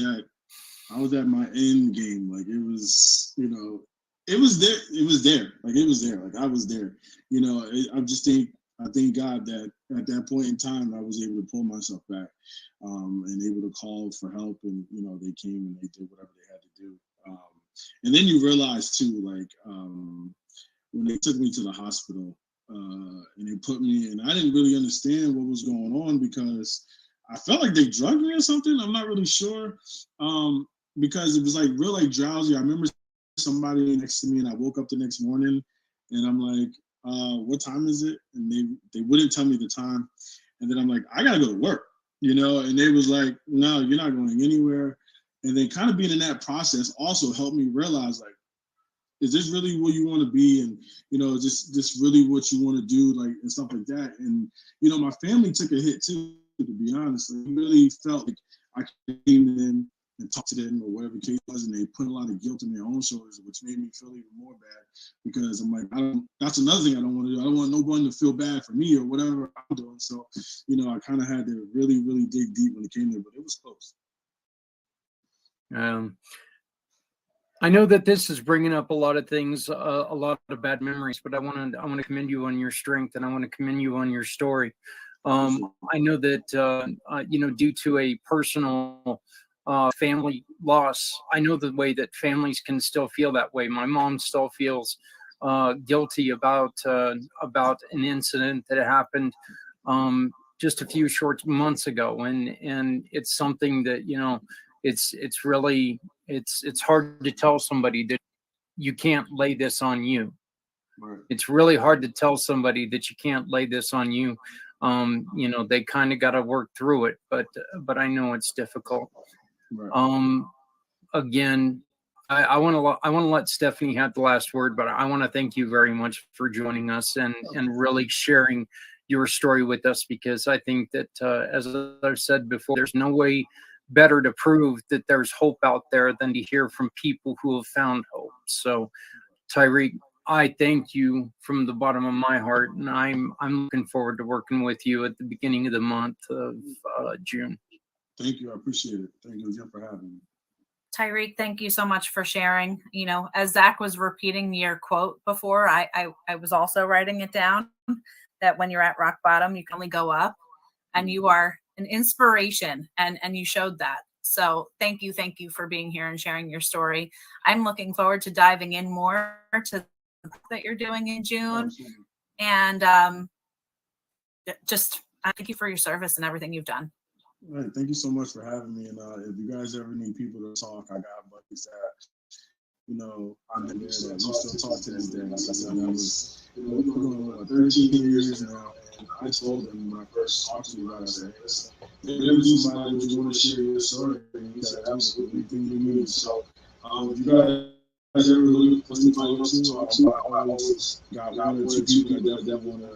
at my end game. Like it was, it was there. It was there. Like it was there. Like I was there. I thank God that at that point in time I was able to pull myself back, and able to call for help, and they came and they did whatever they had to do. And then you realize too, like when they took me to the hospital, and they put me in, I didn't really understand what was going on because I felt like they drugged me or something. I'm not really sure, because it was like real like drowsy. I remember somebody next to me, and I woke up the next morning, and I'm like, what time is it? And they wouldn't tell me the time, and then I'm like, I gotta go to work, and they was like, no, you're not going anywhere. And then kind of being in that process also helped me realize, like, is this really where you want to be? And, is this really what you want to do? Like, and stuff like that. And, my family took a hit too, to be honest. I really felt like I came in and talked to them or whatever the case was, and they put a lot of guilt on their own shoulders, which made me feel even more bad because I'm like, that's another thing I don't want to do. I don't want no one to feel bad for me or whatever I'm doing. So, I kind of had to really, really dig deep when it came there, but it was close. I know that this is bringing up a lot of things, a lot of bad memories, but I want to commend you on your strength, and I want to commend you on your story. I know that due to a personal family loss, I know the way that families can still feel that way. My mom still feels guilty about an incident that happened just a few short months ago, and it's something that it's really hard to tell somebody that you can't lay this on you. Right. It's really hard to tell somebody that you can't lay this on you. They kind of got to work through it, but I know it's difficult. Right. Again, I want to let Stephanie have the last word, but I want to thank you very much for joining us and really sharing your story with us, because I think that as I've said before, there's no way better to prove that there's hope out there than to hear from people who have found hope. So, Tyreek, I thank you from the bottom of my heart, and I'm looking forward to working with you at the beginning of the month of June. Thank you. I appreciate it. Thank you again for having me. Tyreek, thank you so much for sharing. As Zach was repeating your quote before, I was also writing it down, that when you're at rock bottom, you can only go up, and you are an inspiration, and you showed that. So thank you for being here and sharing your story. I'm looking forward to diving in more to that you're doing in June. Absolutely. And just thank you for your service and everything you've done. All right, thank you so much for having me. And if you guys ever need people to talk, I got buddies that, I'm in there that we still talk to this day. Like I said, that was, we're going on 13 years now. And I told them when I first talked to you about it, I said, hey, listen, if there was somebody that you want to share your story, and he said, absolutely, anything you need. So if you guys ever looking for somebody else to talk to, I always got one or two people that want to,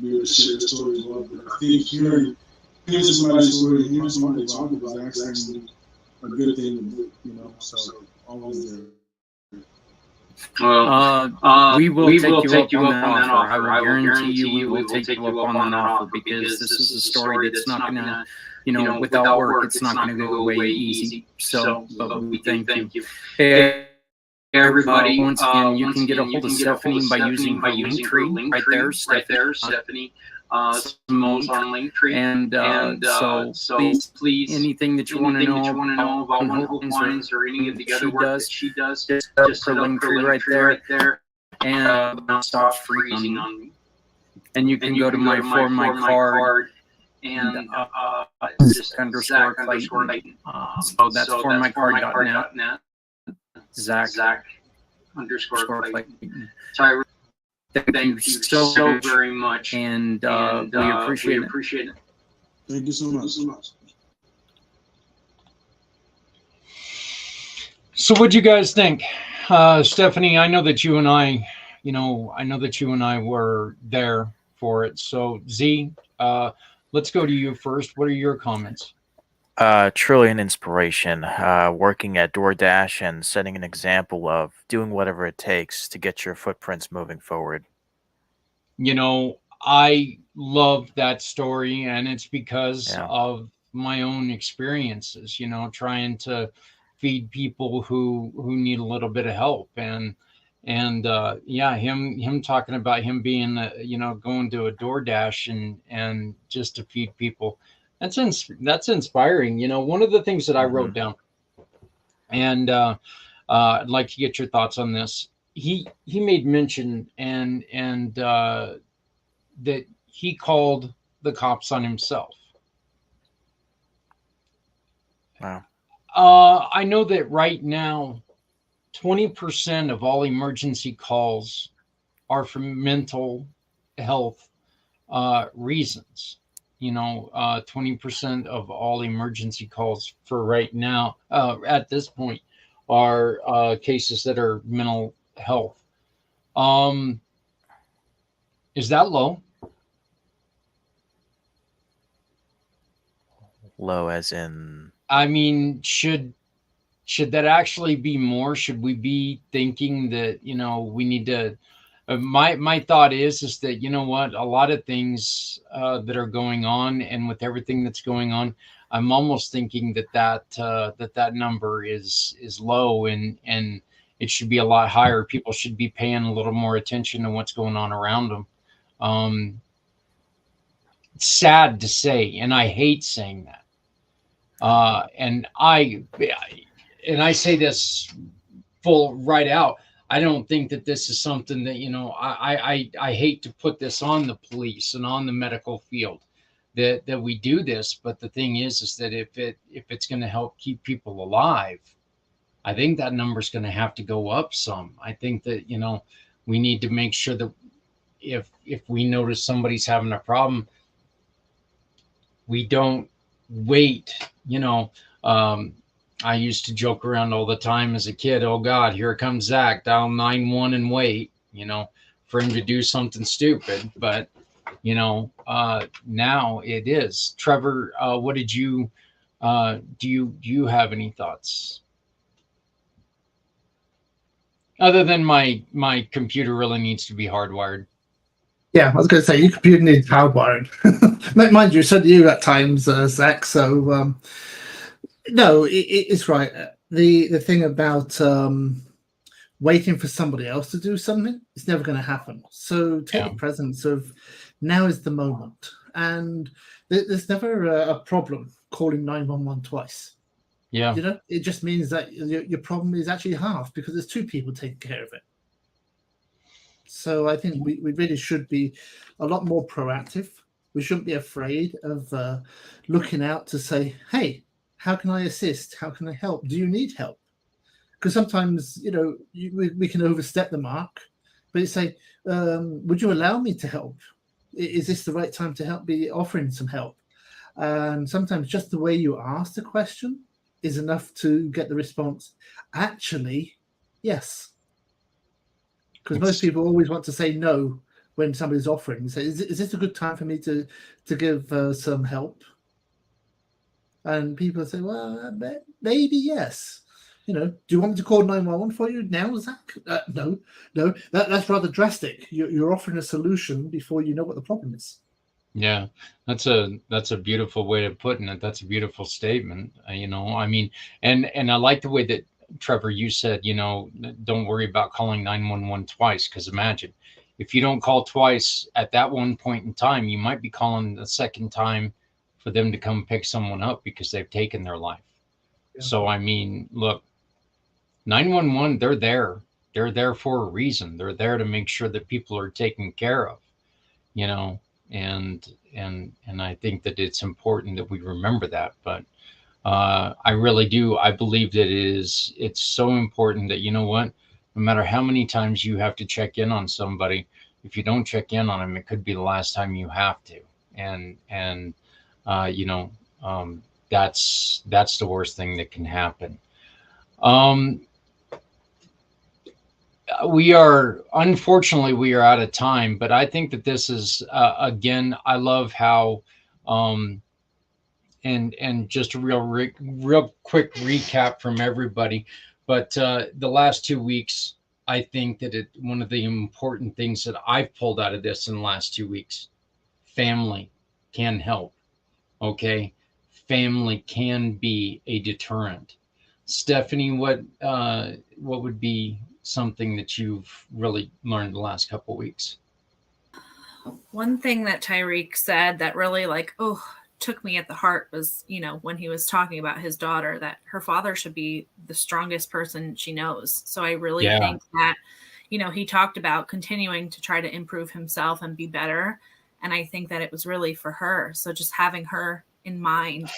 be able to share their story as well. But I think hearing somebody's story, hearing somebody talk about it is actually a good thing to do, so always there. We will take you up on that offer. I will guarantee you we will take you up on that offer, because this is a story that's not going to, without work, it's not going to go away easy. So, but we thank you. Hey, everybody, once again, you can get a hold of Stephanie by using her link tree right there, Stephanie. Simone's on Linktree, and so please, anything that you want to know about Wonderful Wines or any of the other work that she does, just her Linktree right there, and stop freezing on me. And you can go to my For My Card, and just underscore Clayton. So that's formycard.net. Zach underscore Clayton. Tyreek, thank you so very much, and we appreciate it. Thank you so much. So what do you guys think? Stephanie, I know that you and I were there for it. So Z, let's go to you first. What are your comments? Truly an inspiration, working at DoorDash and setting an example of doing whatever it takes to get your footprints moving forward. I love that story, and it's because Yeah. of my own experiences, trying to feed people who need a little bit of help. And him talking about him being, going to a DoorDash and just to feed people. That's inspiring. One of the things that I wrote down, and I'd like to get your thoughts on this. He made mention and that he called the cops on himself. Wow. I know that right now, 20% of all emergency calls are for mental health reasons. 20% of all emergency calls for right now, at this point, are cases that are mental health. Is that low? Low as in? I mean, should that actually be more? Should we be thinking that, we need to, my thought is that, a lot of things that are going on, and with everything that's going on, I'm almost thinking that number is low, and it should be a lot higher. People should be paying a little more attention to what's going on around them. It's sad to say, and I hate saying that. And I say this full right out. I don't think that this is something that, I hate to put this on the police and on the medical field that we do this. But the thing is that if it's going to help keep people alive, I think that number is going to have to go up some. I think that, we need to make sure that if we notice somebody's having a problem, we don't wait. I used to joke around all the time as a kid. Oh God, here comes Zach. Dial 911 and wait, for him to do something stupid. But now it is. Trevor, what did you? Do you have any thoughts? Other than my computer really needs to be hardwired. Yeah, I was going to say, your computer needs hardwiring. Mind you, so do you at times, Zach. So, no, it's right. The thing about waiting for somebody else to do something, it's never going to happen. So take the presence of now is the moment. And there's never a problem calling 911 twice. Yeah. It just means that your problem is actually half because there's two people taking care of it. So I think we really should be a lot more proactive. We shouldn't be afraid of looking out to say, hey, how can I assist? How can I help? Do you need help? Because sometimes, we can overstep the mark, but you say, would you allow me to help? Is this the right time to help? Be offering some help? And sometimes just the way you ask the question is enough to get the response. Actually, yes. Because most people always want to say no when somebody's offering. Say, is this a good time for me to give some help? And people say, well, maybe yes. Do you want me to call 911 for you now, Zach? No. That's rather drastic. You're offering a solution before you know what the problem is. Yeah, that's a beautiful way of putting it. That's a beautiful statement. I mean, and I like the way that Trevor, you said, don't worry about calling 911 twice, because imagine if you don't call twice at that one point in time, you might be calling the second time for them to come pick someone up because they've taken their life. Yeah. So I mean, look, 911, they're there. They're there for a reason. They're there to make sure that people are taken care of, you know, and I think that it's important that we remember that. But I really do. I believe that it's so important that, what, no matter how many times you have to check in on somebody, if you don't check in on them, it could be the last time you have to. And uh, you know, that's the worst thing that can happen. Um, unfortunately we are out of time, but I think that this is again, I love how um, and just a real quick recap from everybody. But the last 2 weeks, I think that one of the important things that I've pulled out of this in the last 2 weeks, family can help. Okay, family can be a deterrent. Stephanie, what would be something that you've really learned the last couple of weeks? One thing that Tyreek said that really took me at the heart was, when he was talking about his daughter, that her father should be the strongest person she knows. So I really think that, he talked about continuing to try to improve himself and be better. And I think that it was really for her. So just having her in mind.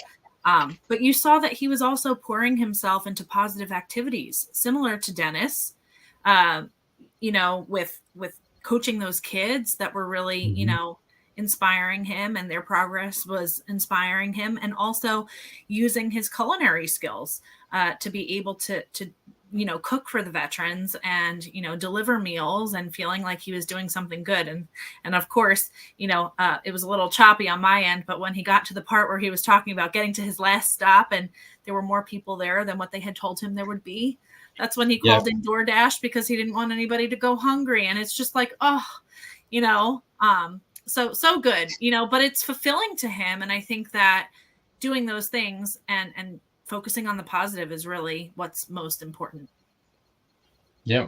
But you saw that he was also pouring himself into positive activities, similar to Dennis, with coaching those kids that were really, inspiring him, and their progress was inspiring him, and also using his culinary skills to be able to cook for the veterans and, deliver meals, and feeling like he was doing something good. And of course, it was a little choppy on my end, but when he got to the part where he was talking about getting to his last stop and there were more people there than what they had told him there would be, that's when he called in DoorDash because he didn't want anybody to go hungry. And it's just like, so good, but it's fulfilling to him. And I think that doing those things and focusing on the positive is really what's most important. Yeah.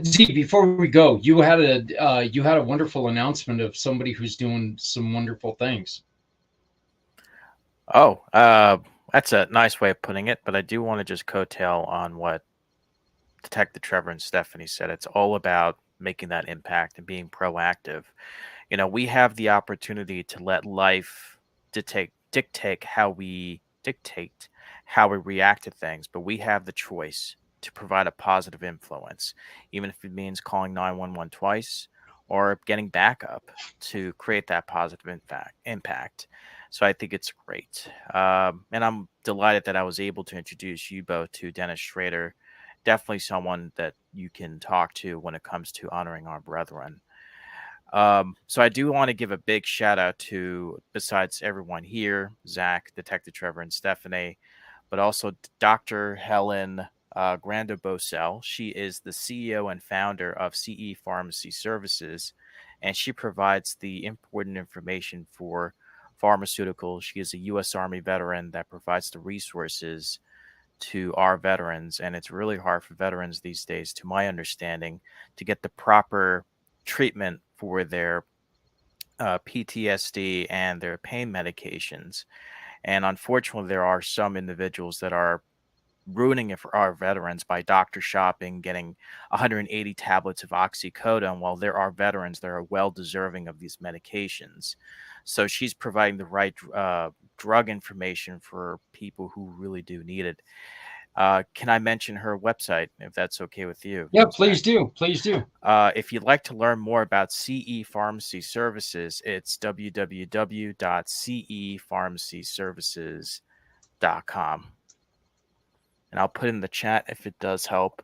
Z, before we go, you had a wonderful announcement of somebody who's doing some wonderful things. Oh, that's a nice way of putting it, but I do want to just coattail on what Detective Trevor and Stephanie said. It's all about making that impact and being proactive. We have the opportunity to let life dictate how we react to things, but we have the choice to provide a positive influence, even if it means calling 911 twice or getting backup to create that positive impact. So I think it's great. And I'm delighted that I was able to introduce you both to Dennis Schrader. Definitely someone that you can talk to when it comes to honoring our brethren. So I do want to give a big shout out to, besides everyone here, Zach, Detective Trevor, and Stephanie, but also Dr. Helen Grando-Bosell. She is the CEO and founder of CE Pharmacy Services, and she provides the important information for pharmaceuticals. She is a U.S. Army veteran that provides the resources to our veterans, and it's really hard for veterans these days, to my understanding, to get the proper treatment for their PTSD and their pain medications. And unfortunately, there are some individuals that are ruining it for our veterans by doctor shopping, getting 180 tablets of oxycodone, while there are veterans that are well deserving of these medications. So she's providing the right drug information for people who really do need it. Can I mention her website, if that's okay with you? Yeah, Zach? please do. Please do. If you'd like to learn more about CE Pharmacy Services, it's www.cepharmacyservices.com. And I'll put in the chat if it does help.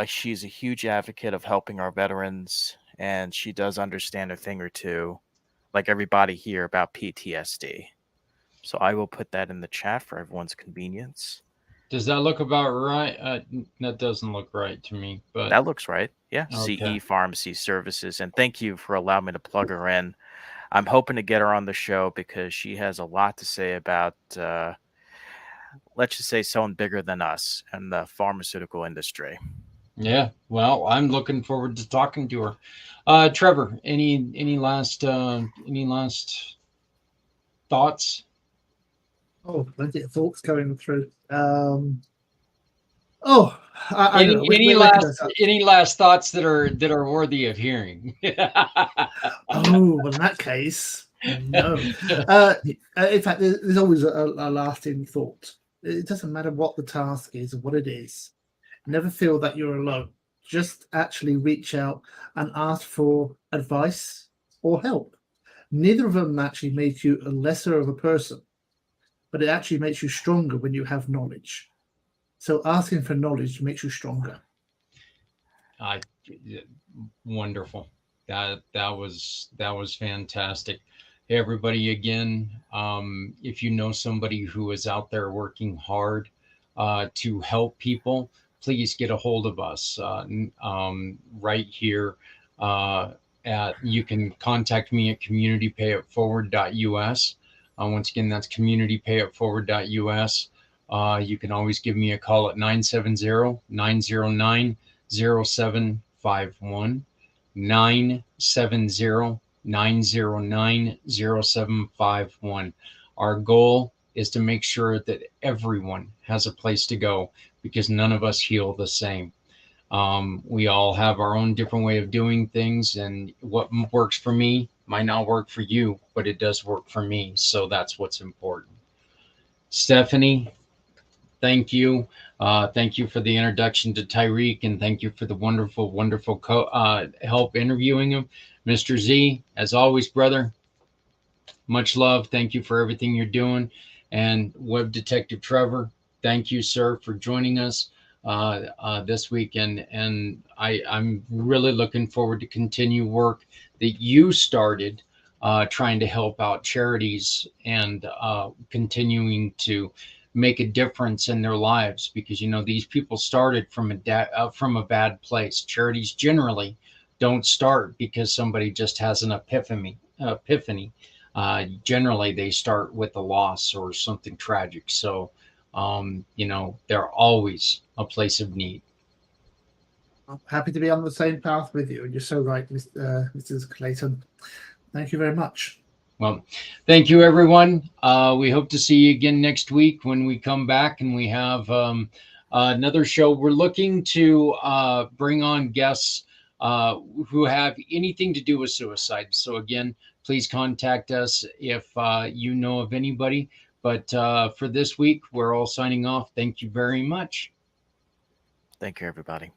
She's a huge advocate of helping our veterans, and she does understand a thing or two, like everybody here, about PTSD. So I will put that in the chat for everyone's convenience. Does that look about right? That doesn't look right to me, but That looks right. Yeah, okay. CE Pharmacy Services. And thank you for allowing me to plug her in. I'm hoping to get her on the show because she has a lot to say about, let's just say, someone bigger than us in the pharmaceutical industry. Yeah, well, I'm looking forward to talking to her. Trevor, any last thoughts? Oh, plenty of thoughts coming through. Oh, I don't know. Where could I start? Any last thoughts that are worthy of hearing? Oh, well, in that case, no. In fact, there's always a lasting thought. It doesn't matter what the task is or what it is. Never feel that you're alone. Just actually reach out and ask for advice or help. Neither of them actually make you a lesser of a person, but it actually makes you stronger when you have knowledge. So asking for knowledge makes you stronger. Wonderful. That was fantastic. Hey, everybody, again, if you know somebody who is out there working hard to help people, please get a hold of us right here. You can contact me at communitypayitforward.us. Once again, that's communitypayitforward.us. You can always give me a call at 970-909-0751. 970-909-0751. Our goal is to make sure that everyone has a place to go because none of us heal the same. We all have our own different way of doing things, and what works for me might not work for you, but it does work for me. So that's what's important. Stephanie, thank you. Thank you for the introduction to Tyreek, and thank you for the wonderful, wonderful help interviewing him. Mr. Z, as always, brother, much love. Thank you for everything you're doing. And Web Detective Trevor, thank you, sir, for joining us this week. And I'm really looking forward to continue work that you started trying to help out charities and continuing to make a difference in their lives, because these people started from a bad place. Charities generally don't start because somebody just has an epiphany. Generally they start with a loss or something tragic. So they're always a place of need. I'm happy to be on the same path with you, and you're so right, Mrs. Clayton. Thank you very much. Well, thank you, everyone. We hope to see you again next week when we come back and we have another show. We're looking to bring on guests who have anything to do with suicide. So again, please contact us if you know of anybody. But for this week, we're all signing off. Thank you very much. Thank you, everybody.